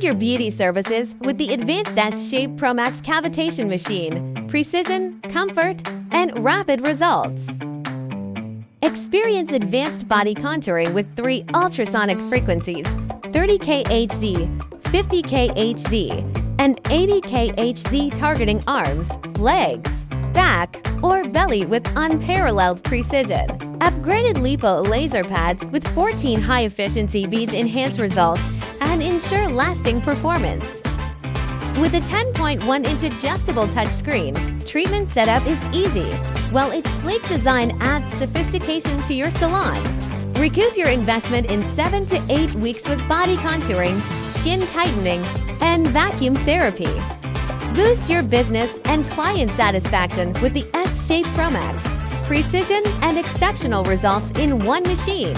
Upgrade your beauty services with the advanced S-Shape Pro Max Cavitation machine. Precision, comfort, and rapid results. Experience advanced body contouring with 3 ultrasonic frequencies, 30K Hz, 50K Hz, and 80K Hz targeting arms, legs, back, or belly with unparalleled precision. Upgraded lipo laser pads with 14 high-efficiency beads enhance results and ensure lasting performance. With a 10.1-inch adjustable touchscreen, treatment setup is easy, while its sleek design adds sophistication to your salon. Recoup your investment in 7 to 8 weeks with body contouring, skin tightening, and vacuum therapy. Boost your business and client satisfaction with the S-Shape Pro Max. Precision and exceptional results in one machine.